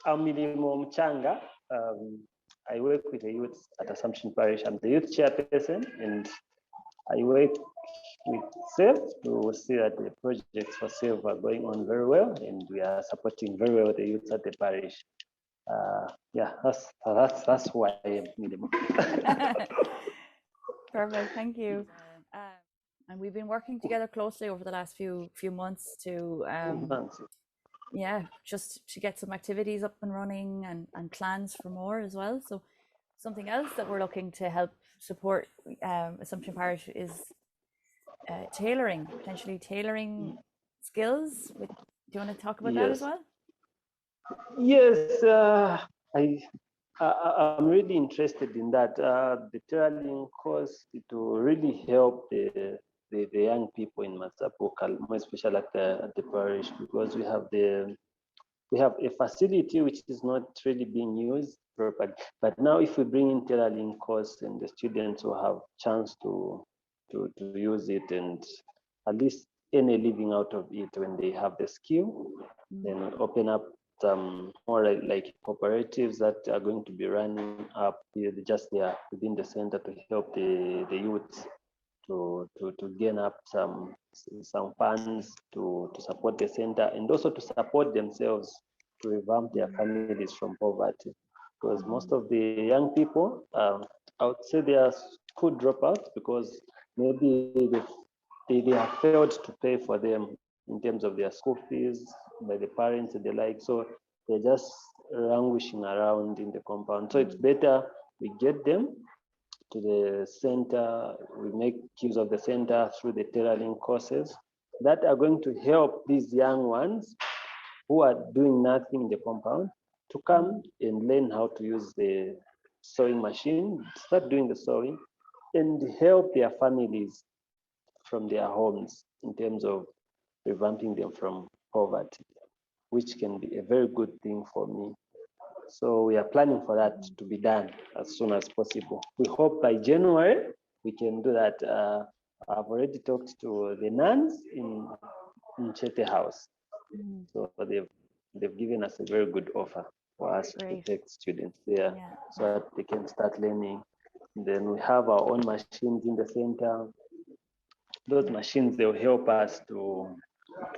Amilimo Mchanga. I work with the youth at Assumption Parish. I'm the youth chairperson, and I work with SAVE to see that the projects for SAVE are going on very well, and we are supporting very well the youth at the parish. Yeah, that's why I am Milimo. Perfect, thank you. And we've been working together closely over the last few months to yeah, just to get some activities up and running and plans for more as well. So something else that we're looking to help support Assumption Parish is tailoring, potentially tailoring skills. Do you want to talk about that as well? Yes, I'm really interested in that. The tailoring course, it will really help the young people in Matsapo, more especially at the parish, because we have a facility which is not really being used properly. But now, if we bring in tailoring course, and the students will have chance to use it and at least earn a living out of it when they have the skill, then open up some more like cooperatives that are going to be running up just there within the center to help the youth to gain up some funds to support the center, and also to support themselves, to revamp their families from poverty. Because most of the young people, I would say they are school dropouts because maybe they have failed to pay for them in terms of their school fees by the parents and the like. So they're just languishing around in the compound. So it's better we get them to the center, we make use of the center through the tailoring courses that are going to help these young ones who are doing nothing in the compound to come and learn how to use the sewing machine, start doing the sewing, and help their families from their homes in terms of revamping them from poverty, which can be a very good thing for me. So we are planning for that to be done as soon as possible. We hope by January we can do that. I've already talked to the nuns in Chete House. So they've given us a very good offer for us to take students there so that they can start learning. Then we have our own machines in the center. Those machines, they'll help us to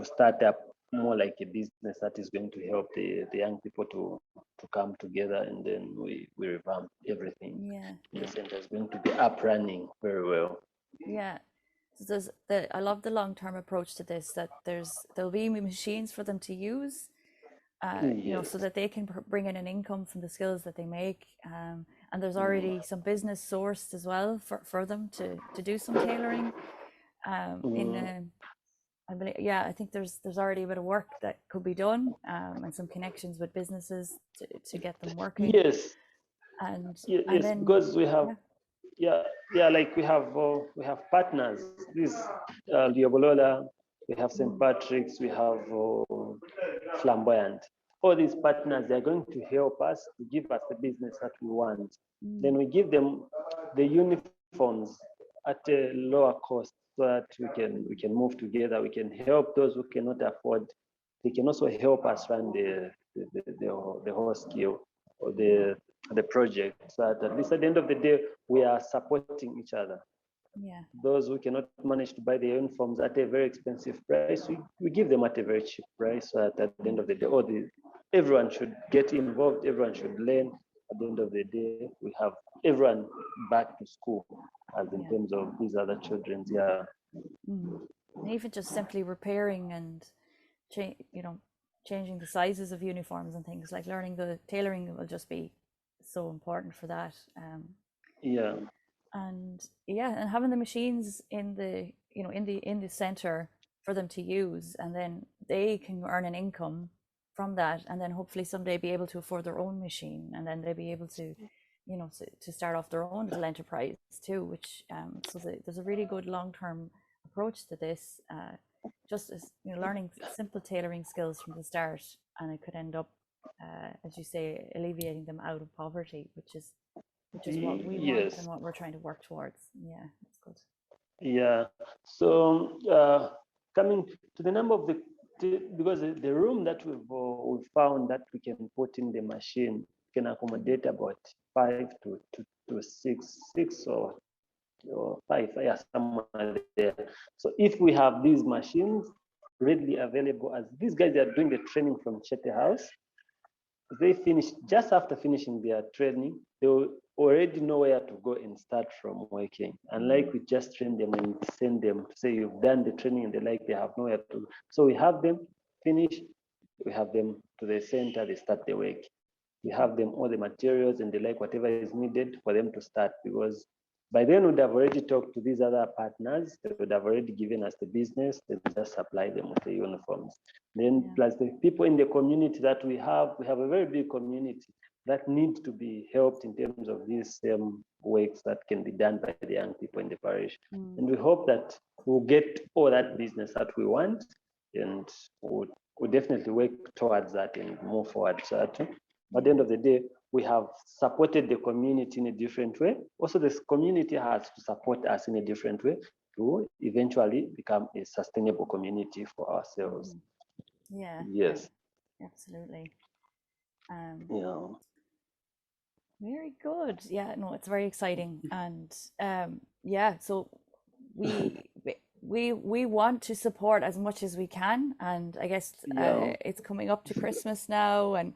start up more like a business that is going to help the young people to come together, and then we revamp everything. The center is going to be up running very well. Yeah. So I love the long-term approach to this, that there'll be machines for them to use, you know, so that they can bring in an income from the skills that they make. And there's already some business sourced as well for them to do some tailoring. I believe, I think there's already a bit of work that could be done, and some connections with businesses to get them working. Yes. And then, because we have like we have partners. This Liobolola, we have St. Patrick's, we have Flamboyant. All these partners, they're going to help us to give us the business that we want. Then we give them the uniforms at a lower cost, so that we can move together. We can help those who cannot afford. They can also help us run the whole skill or the project, so that at least at the end of the day we are supporting each other. Those who cannot manage to buy the uniforms at a very expensive price, we give them at a very cheap price, so that at the end of the day everyone should get involved, everyone should learn. At the end of the day, we have everyone back to school, as in terms of these other children. And even just simply repairing and changing the sizes of uniforms and things, like learning the tailoring will just be so important for that. And having the machines in the in the center for them to use, and then they can earn an income from that, and then hopefully someday be able to afford their own machine, and then they'll be able to to start off their own little enterprise too, which so there's a really good long-term approach to this, just as learning simple tailoring skills from the start, and it could end up as you say, alleviating them out of poverty, which is what we want and what we're trying to work towards. That's good. So coming to the number of the because the room that we've found that we can put in the machine can accommodate about 5 to 6 or 5, yeah, somewhere there. So if we have these machines readily available, as these guys are doing the training from Chete House, they finish just after finishing their training, they will already know where to go and start from working. Unlike we just train them and send them to say you've done the training and they have nowhere to go. So we have them finish, we have them to the center, they start the work. We have them all the materials and whatever is needed for them to start, because by then we'd have already talked to these other partners. They would have already given us the business. They just supply them with the uniforms. Then plus the people in the community that we have a very big community that needs to be helped in terms of these works that can be done by the young people in the parish. And we hope that we'll get all that business that we want, and we'll definitely work towards that and move forward. So at the end of the day, we have supported the community in a different way. Also, this community has to support us in a different way to eventually become a sustainable community for ourselves. Yeah. Yes. Yeah, absolutely. Yeah. Very good. Yeah, no, it's very exciting. And yeah, so we want to support as much as we can. And I guess it's coming up to Christmas now, and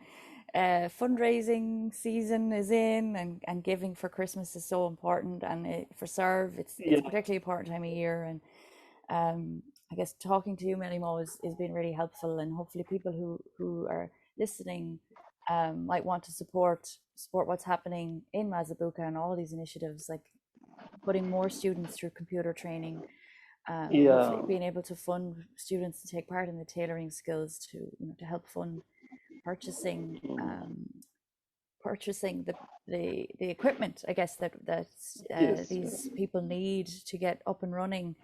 fundraising season is in, and giving for Christmas is so important, and for Serve it's particularly important time of year. And I guess talking to you, Millie-Mo, has been really helpful, and hopefully people who are listening might want to support what's happening in Mazabuka and all these initiatives, like putting more students through computer training, hopefully being able to fund students to take part in the tailoring skills, to help fund purchasing the equipment, I guess, that these people need to get up and running,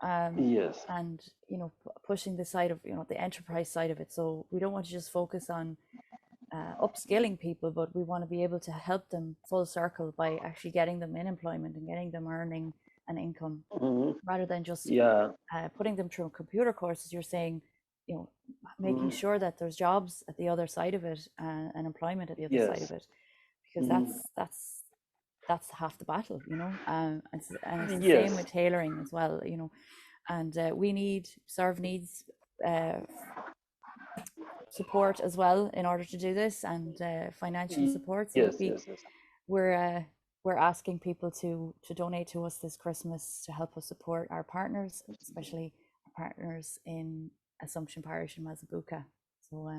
and pushing the side of the enterprise side of it. So we don't want to just focus on upskilling people, but we want to be able to help them full circle by actually getting them in employment and getting them earning an income, rather than just putting them through computer courses. You're saying, making sure that there's jobs at the other side of it, and employment at the other side of it, because that's half the battle, and it's the same with tailoring as well, and Serve needs support as well in order to do this, and financial support. So we're asking people to donate to us this Christmas to help us support our partners, especially our partners in Assumption Parish in Mazabuka. So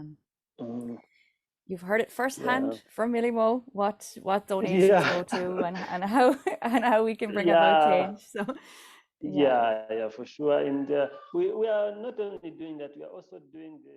you've heard it firsthand from Millie-Mo what donations go to, and how we can bring about change. So yeah, for sure. And we are not only doing that, we are also doing the